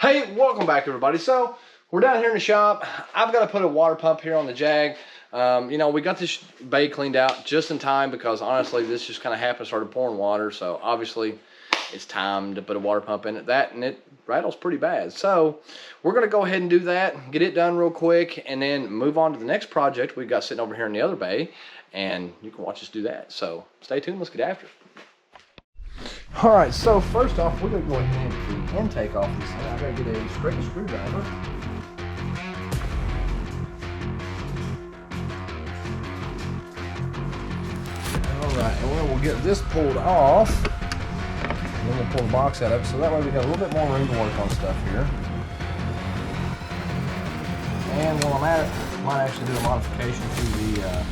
Hey, welcome back everybody. So we're down here in the shop. I've got to put a water pump here on the Jag. We got this bay cleaned out just in time because honestly this just kind of happened, started pouring water. So obviously it's time to put a water pump in it. And it rattles pretty bad. So we're going to go ahead and do that, get it done real quick, and then move on to the next project we've got sitting over here in the other bay. And you can watch us do that. So stay tuned, let's get after it. All right, so first off, we're gonna go ahead and get the intake off this thing. I gotta get a straight screwdriver. All right, and then we'll get this pulled off. And then we'll pull the box out of it, so that way we got a little bit more room to work on stuff here. And while I'm at it, I might actually do a modification to the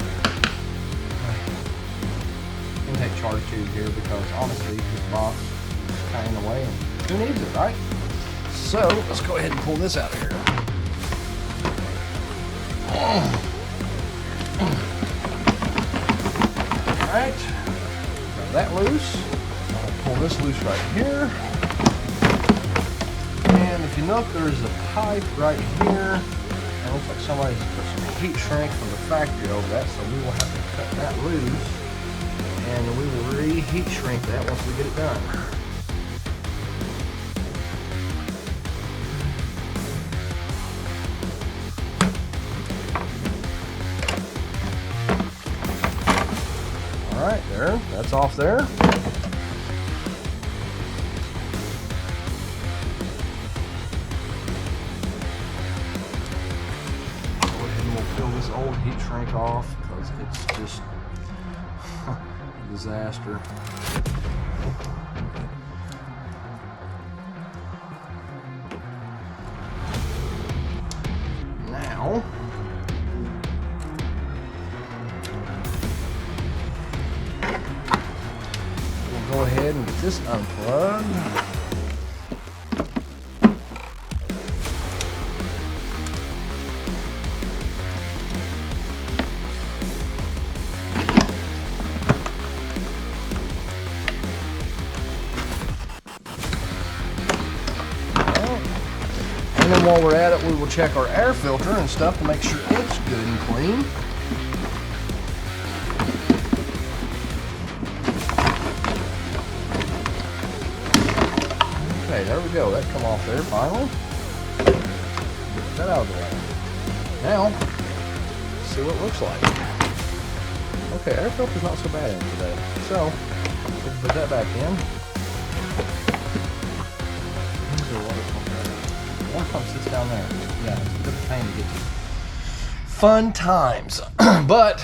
intake charge tube here, because honestly this box is kind of in the way and who needs it, right? So let's go ahead and pull this out of here. Alright, got that loose. I'll pull this loose right here. And if you look, there's a pipe right here. It looks like somebody's put some heat shrink from the factory over that, so we will have to cut that loose. And we will reheat shrink that once we get it done. All right, there, that's off there. Go ahead and we'll peel this old heat shrink off because it's just disaster. Now we'll go ahead and get this unplugged. And then while we're at it, we will check our air filter and stuff to make sure it's good and clean. Okay, there we go. That come off there finally. Get that out of the way. Now, let's see what it looks like. Okay, air filter's not so bad in today. So, we'll put that back in. One pump sits down there. Yeah, it's a bit of a pain to get to. Fun times. But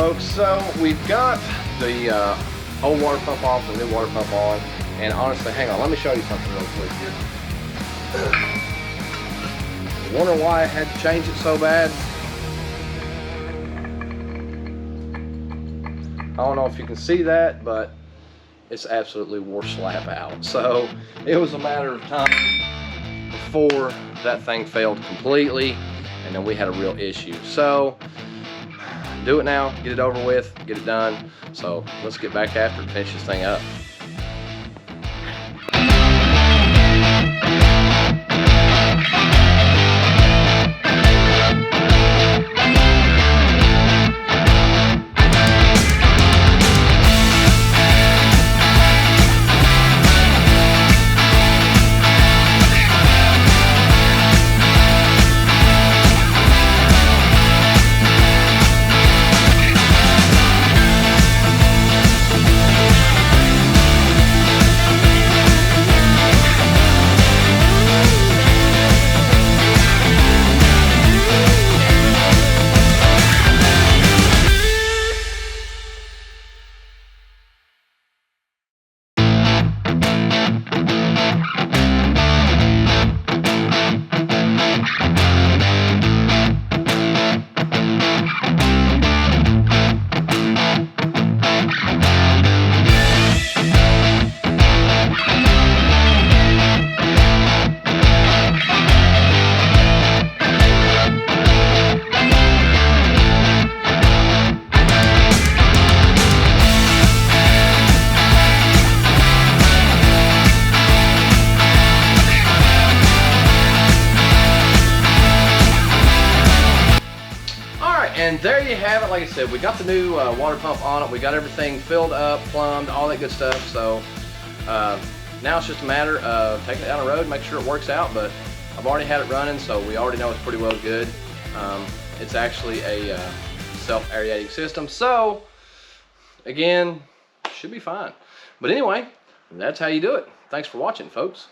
folks, so we've got the old water pump off, the new water pump on, and honestly, hang on, let me show you something real quick here. Wonder why I had to change it so bad? I don't know if you can see that, but it's absolutely wore slap out. So it was a matter of time before that thing failed completely, and then we had a real issue. So do it now, get it over with, get it done. So let's get back after and finish this thing up. And there you have it. Like I said, we got the new water pump on it. We got everything filled up, plumbed, all that good stuff. So now it's just a matter of taking it down the road, make sure it works out. But I've already had it running, so we already know it's pretty well good. It's actually a self-aerating system. So again, should be fine. But anyway, that's how you do it. Thanks for watching, folks.